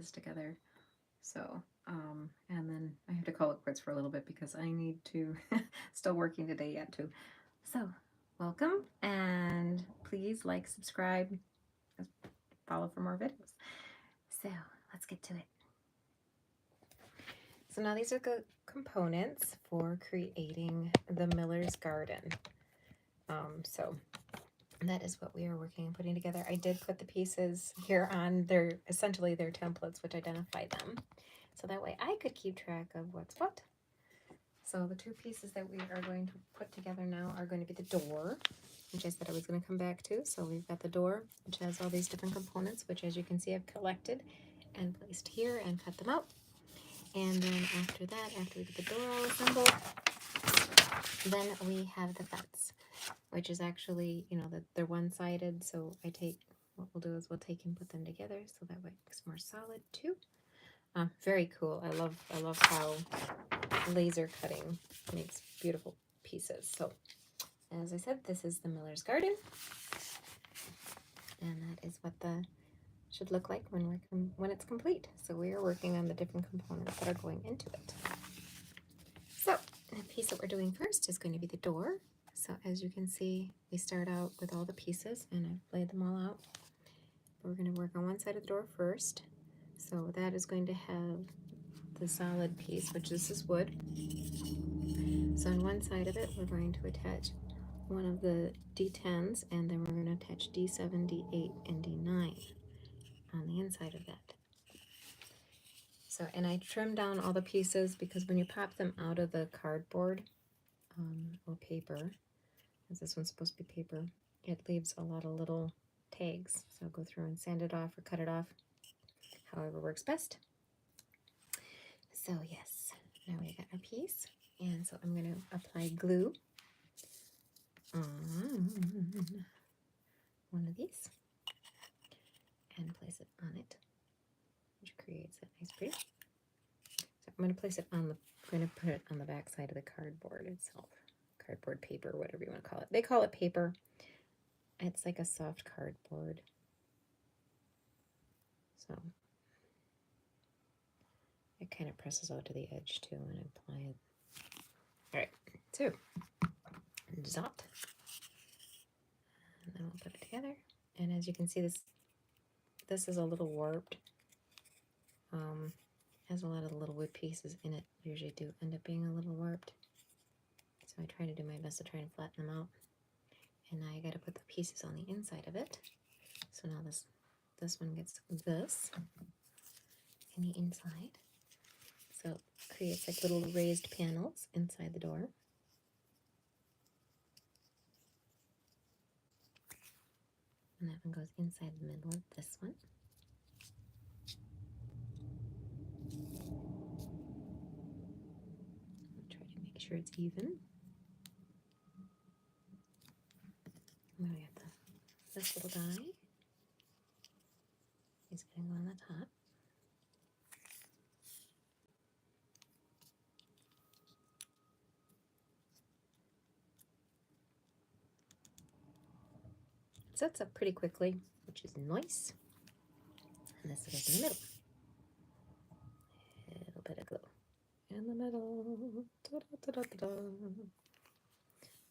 this together. So, and then I have to call it quits for a little bit because I need to, still working today yet too. So, welcome, and please like, subscribe, follow for more videos. So, let's get to it. So now these are the components for creating the Miller's Garden. So that is what we are working on putting together. I did put the pieces here on essentially their templates, which identify them. So that way I could keep track of what's what. So the two pieces that we are going to put together now are going to be the door, which I said I was going to come back to. So we've got the door, which has all these different components, which as you can see I've collected and placed here and cut them out. And then after that, after we get the door all assembled, then we have the fence, which is actually, you know, that they're one-sided. So what we'll do is we'll take and put them together so that way it looks more solid too. Very cool. I love how laser cutting makes beautiful pieces. So as I said, this is the Miller's Garden, and that is what the should look like when it's complete. So we are working on the different components that are going into it. So the piece that we're doing first is going to be the door. So as you can see, we start out with all the pieces, and I've laid them all out. We're going to work on one side of the door first. So that is going to have the solid piece, which this is wood. So on one side of it, we're going to attach one of the D10s, and then we're going to attach D7, D8, and D9 on the inside of that. So, and I trimmed down all the pieces because when you pop them out of the cardboard or paper, as this one's supposed to be paper, it leaves a lot of little tags. So I'll go through and sand it off or cut it off, however works best. So yes, now we got our piece, and so I'm going to apply glue on one of these and place it on it, which creates a nice pretty. So I'm going to place it on I'm going to put it on the back side of the cardboard itself. Cardboard paper, whatever you want to call it. They call it paper. It's like a soft cardboard. So it kind of presses out to the edge too when I apply it. All right, so dot. And then we'll put it together. And as you can see, this is a little warped. Has a lot of the little wood pieces in it. Usually do end up being a little warped. So I try to do my best to try and flatten them out. And now I got to put the pieces on the inside of it. So now this one gets this in the inside. So it creates like little raised panels inside the door. And that one goes inside the middle of this one. I'll try to make sure it's even. And then we have this little guy. He's going to go on the top. Sets up pretty quickly, which is nice. And this goes in the middle. A little bit of glue in the middle. Da-da-da-da-da.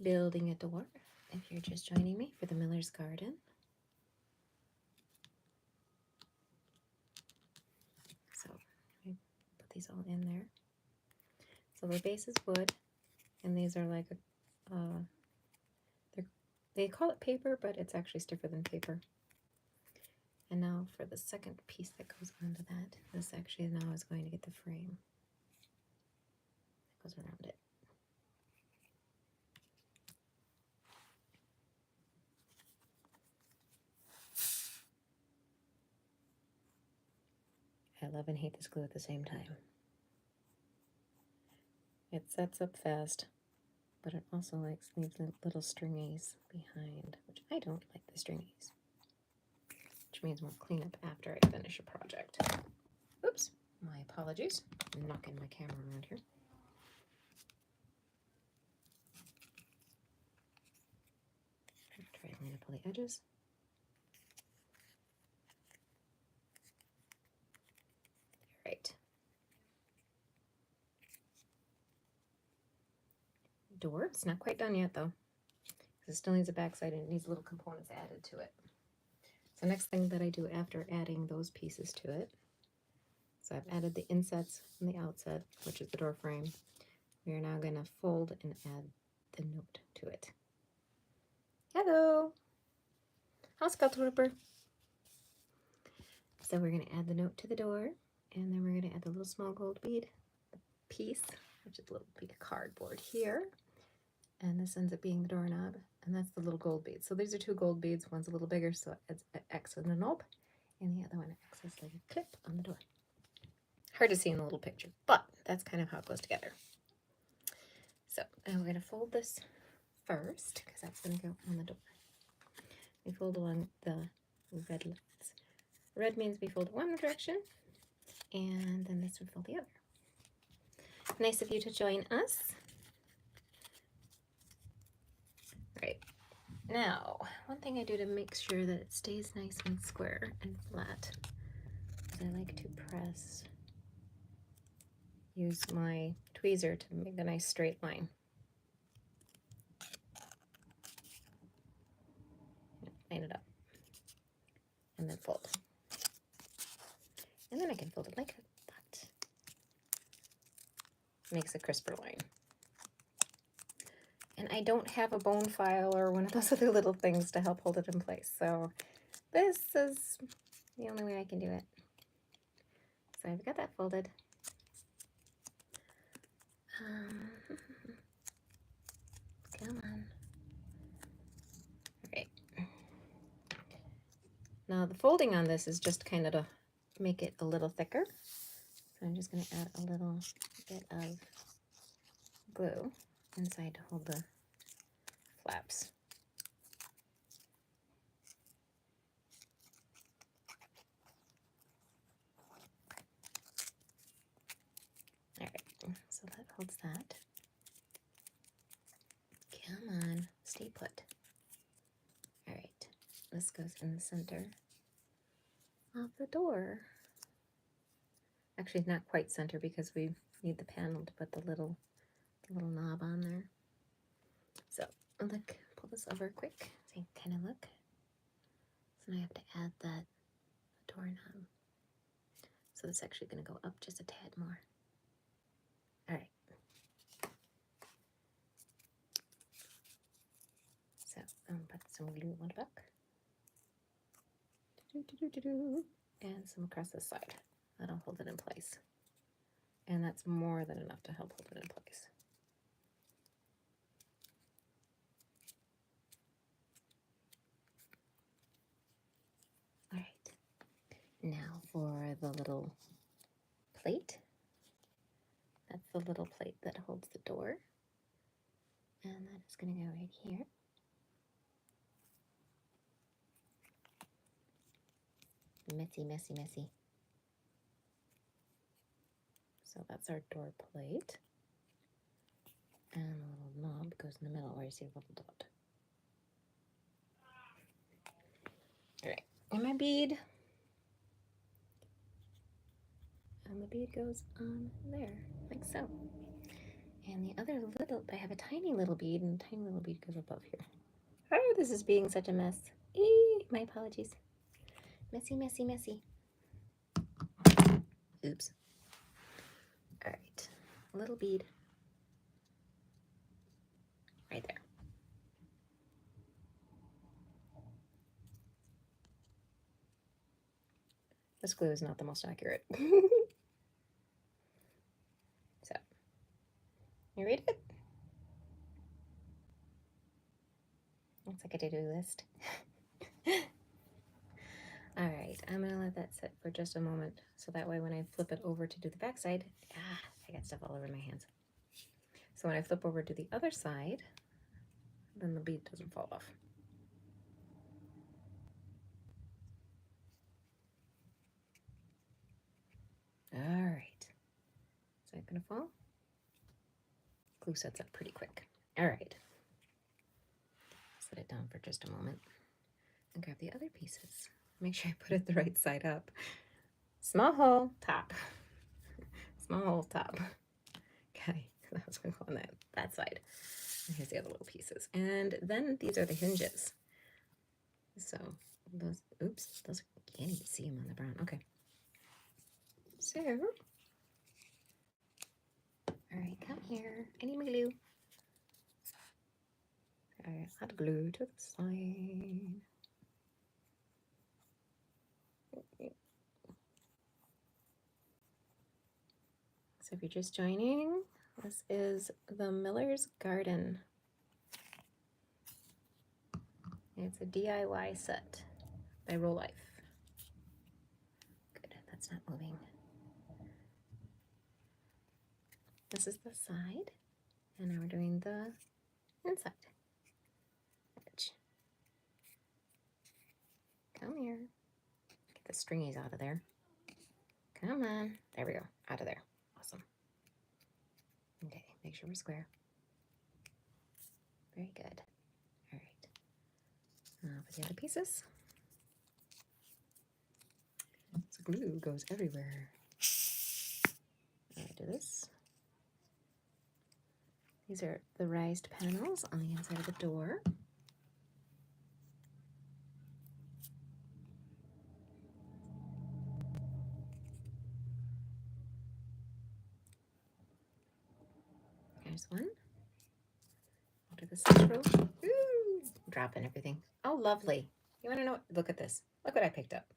Building a door. If you're just joining me for the Miller's Garden. So I put these all in there. So the base is wood, and these are like they call it paper, but it's actually stiffer than paper. And now for the second piece that goes onto that, this actually now is going to get the frame that goes around it. I love and hate this glue at the same time. It sets up fast, but it also leaves little stringies behind, which I don't like the stringies. Which means we'll clean up after I finish a project. Oops, my apologies. I'm knocking my camera around here. Try to line up all the edges. door. It's not quite done yet though, because it still needs a backside and it needs little components added to it. So next thing that I do after adding those pieces to it, so I've added the insets and the outset, which is the door frame. We are now going to fold and add the note to it. Hello! How's Trooper? So we're going to add the note to the door, and then we're going to add the little small gold bead piece, which is a little piece of cardboard here. And this ends up being the doorknob, and that's the little gold bead. So these are two gold beads. One's a little bigger, so it acts as a knob, and the other one acts as like a clip on the door. Hard to see in the little picture, but that's kind of how it goes together. So now we're going to fold this first, because that's going to go on the door. We fold along the red lines. Red means we fold one direction, and then this would fold the other. Nice of you to join us. Right. Now, one thing I do to make sure that it stays nice and square and flat is I like to use my tweezer to make a nice straight line. Line it up. And then fold. And then I can fold it like that. Makes a crisper line. And I don't have a bone file or one of those other little things to help hold it in place. So this is the only way I can do it. So I've got that folded. Come on. All right. Now the folding on this is just kind of to make it a little thicker. So I'm just going to add a little bit of glue inside to hold the flaps. All right, so that holds that. Come on, stay put. All right, this goes in the center of the door. Actually, not quite center because we need the panel to put the little knob on there. So look, pull this over quick so you can kind of look. So now I have to add that doorknob. So it's actually going to go up just a tad more. All right. So put some glue on the back. And some across the side. That'll hold it in place. And that's more than enough to help hold it in place. All right. Now for the little plate. That's the little plate that holds the door. And that is going to go right here. Messy, messy, messy. So that's our door plate. And the little knob goes in the middle where you see the little dot. All right, and my bead. And the bead goes on there, like so. And the other little, I have a tiny little bead, and a tiny little bead goes above here. Oh, this is being such a mess. My apologies. Messy, messy, messy. Oops. All right, a little bead right there. This glue is not the most accurate. So, you read it? Looks like a to-do list. All right, I'm gonna let that sit for just a moment, so that way when I flip it over to do the back side, I got stuff all over my hands. So when I flip over to the other side, then the bead doesn't fall off. All right, is that gonna fall? Glue sets up pretty quick. All right, set it down for just a moment and grab the other pieces. Make sure I put it the right side up. Small hole, top. Small hole, top. Okay, that was going to go on that side. And here's the other little pieces. And then these are the hinges. So those, oops, those, you can't even see them on the brown. Okay. So, all right, come here. I need my glue. All right, add glue to the side. So if you're just joining, this is the Miller's Garden. It's a DIY set by Roll Life. Good, that's not moving. This is the side, and now we're doing the inside. Edge. Come here. Get the stringies out of there. Come on. There we go. Out of there. Awesome. Okay, make sure we're square. Very good. All right. Now for the other pieces. So glue goes everywhere. I do this. These are the raised panels on the inside of the door. There's one. I'll do the central. Ooh, dropping everything. Oh, lovely. You want to know what? Look at this. Look what I picked up.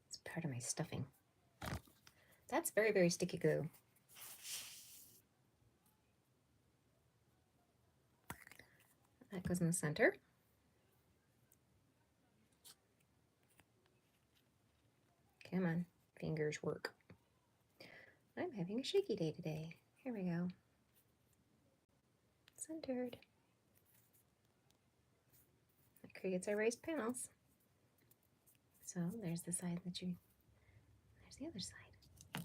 It's part of my stuffing. That's very, very sticky glue. That goes in the center. Come on, fingers work. I'm having a shaky day today. Here we go. Centered. That creates our raised panels. So there's the side that you, there's the other side.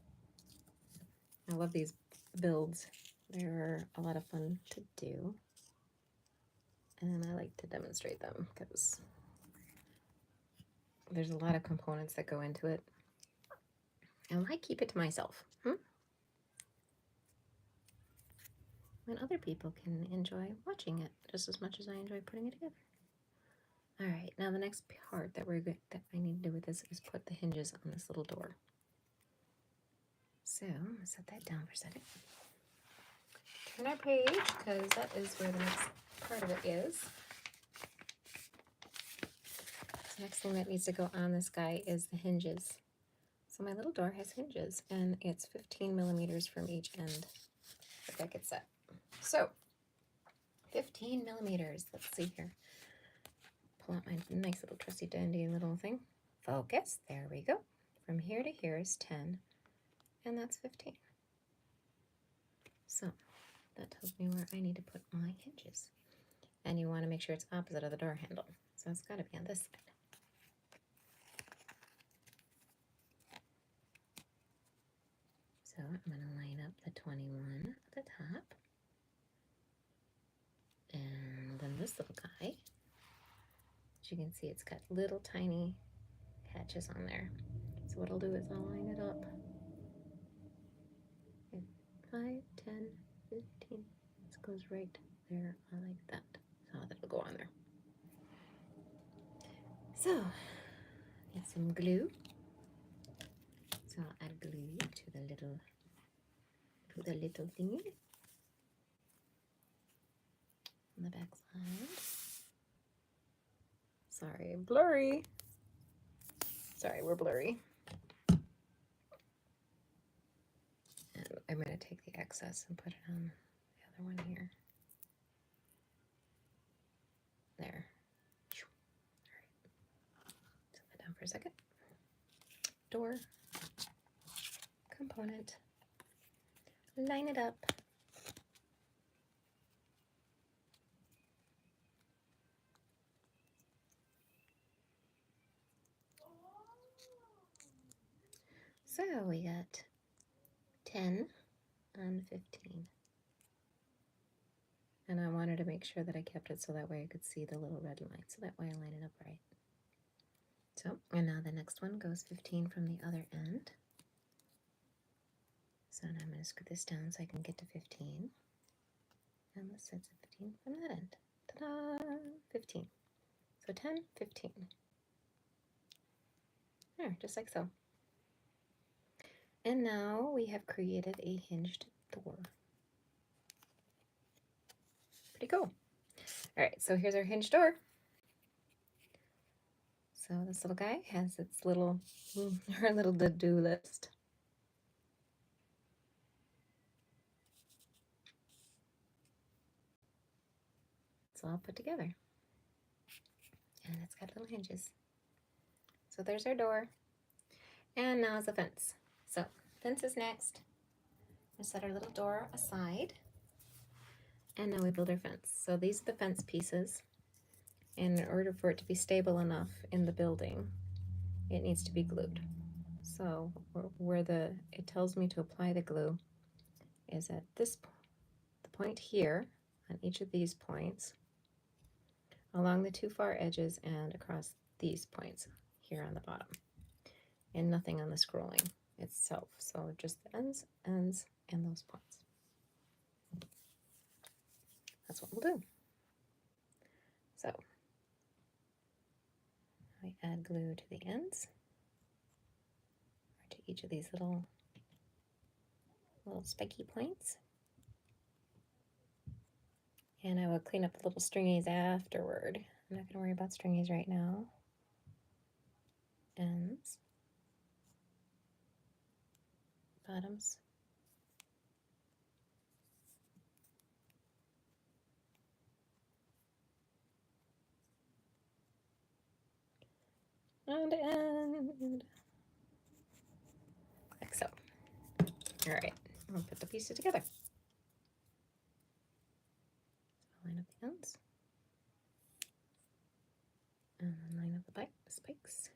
I love these builds. They're a lot of fun to do. And I like to demonstrate them because there's a lot of components that go into it. And I keep it to myself. And other people can enjoy watching it just as much as I enjoy putting it together. All right, now the next part that I need to do with this is put the hinges on this little door. So I'm gonna set that down for a second. Turn our page because that is where the next part of it is. The next thing that needs to go on this guy is the hinges. So my little door has hinges, and it's 15 millimeters from each end that that gets set. So 15 millimeters. Let's see here. Pull out my nice little trusty dandy little thing. Focus. There we go. From here to here is 10, and that's 15. So that tells me where I need to put my hinges. And you want to make sure it's opposite of the door handle. So it's got to be on this side. So I'm going to line up the 21 at the top. And then this little guy, as you can see, it's got little tiny patches on there. So what I'll do is I'll line it up. 5, 10, 15. This goes right there. I like that. So that'll go on there. So, get some glue. So I'll add glue to the little thingy on the back side. Sorry, blurry. Sorry, we're blurry. And I'm going to take the excess and put it on the other one here. There. All right. Set that down for a second. Door. Component. Line it up. So we got 10 and 15. And I wanted to make sure that I kept it so that way I could see the little red line. So that way I line it up right. So, and now the next one goes 15 from the other end. So now I'm going to screw this down so I can get to 15. And this side's a 15 from that end. Ta-da! 15. So 10, 15. There, just like so. And now we have created a hinged door. Pretty cool. All right, so here's our hinged door. So this little guy has its little, her little to-do list. It's all put together. And it's got little hinges. So there's our door. And now is the fence. So fence is next. We set our little door aside. And now we build our fence. So these are the fence pieces. And in order for it to be stable enough in the building, it needs to be glued. So where it tells me to apply the glue is at the point here, on each of these points, along the two far edges and across these points here on the bottom. And nothing on the scrolling itself. So just the ends, and those points. That's what we'll do. So I add glue to the ends, or to each of these little spiky points. And I will clean up the little stringies afterward. I'm not going to worry about stringies right now. Ends. Bottoms. And end. Like so. All right, I'll put the pieces together. So line up the ends. And then line up the spikes.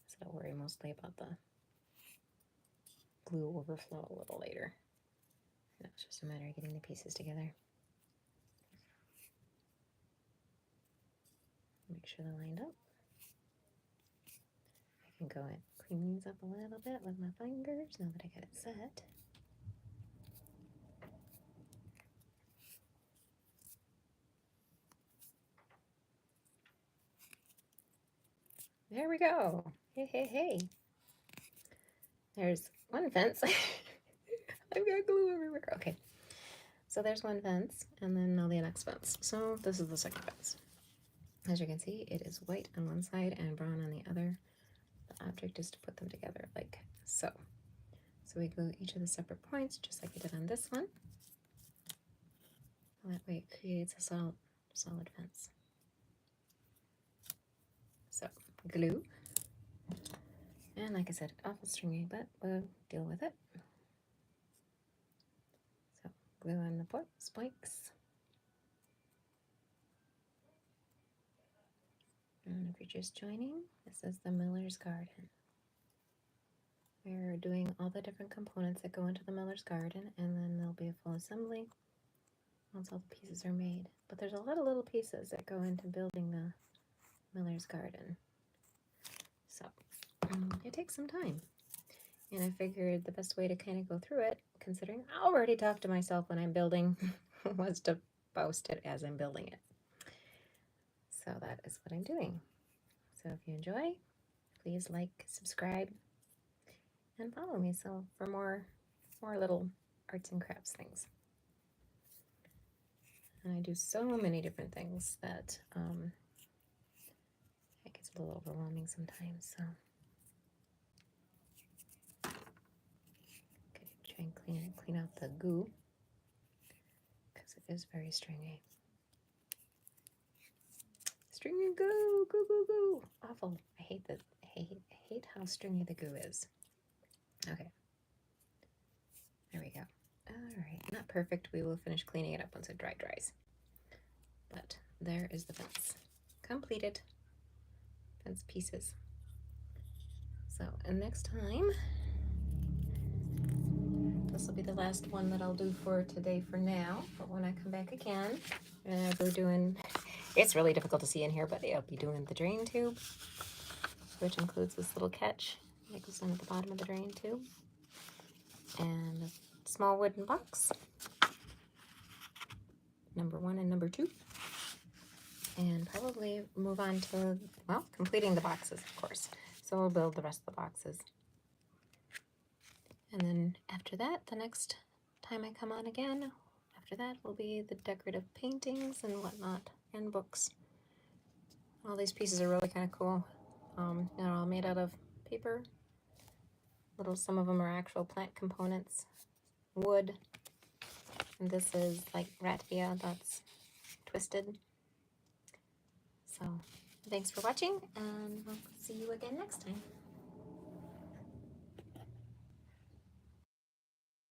So I'll worry mostly about the glue overflow a little later. And it's just a matter of getting the pieces together. Make sure they're lined up. I can go and clean these up a little bit with my fingers now that I got it set. There we go. Hey, hey, hey. There's one fence. I've got glue everywhere. Okay. So there's one fence, and then now the next fence. So this is the second fence. As you can see, it is white on one side and brown on the other. The object is to put them together like so. So we glue each of the separate points, just like we did on this one. That way it creates a solid fence. So glue. And like I said, awful stringy, but we'll deal with it. So glue on the spikes. And if you're just joining, this is the Miller's Garden. We're doing all the different components that go into the Miller's Garden, and then there'll be a full assembly once all the pieces are made. But there's a lot of little pieces that go into building the Miller's Garden. So it takes some time. And I figured the best way to kind of go through it, considering I already talk to myself when I'm building, was to post it as I'm building it. So that is what I'm doing. So if you enjoy, please like, subscribe, and follow me so for more little arts and crafts things. And I do so many different things that it gets a little overwhelming sometimes. So okay, try and clean out the goo because it is very stringy. Stringy goo, goo, goo, goo. Awful. I hate how stringy the goo is. Okay. There we go. All right, not perfect. We will finish cleaning it up once it dries. But there is the fence. Completed. Fence pieces. So, and next time, this will be the last one that I'll do for today for now. But when I come back again, I'll go doing, it's really difficult to see in here, but I'll be doing the drain tube, which includes this little catch that goes down at the bottom of the drain tube. And small wooden box, number 1 and number 2. And probably move on to, well, completing the boxes, of course. So we'll build the rest of the boxes. And then after that, the next time I come on again, after that will be the decorative paintings and whatnot, and books. All these pieces are really kind of cool. They're all made out of paper. Some of them are actual plant components, wood. And this is like raffia that's twisted. So thanks for watching, and we'll see you again next time.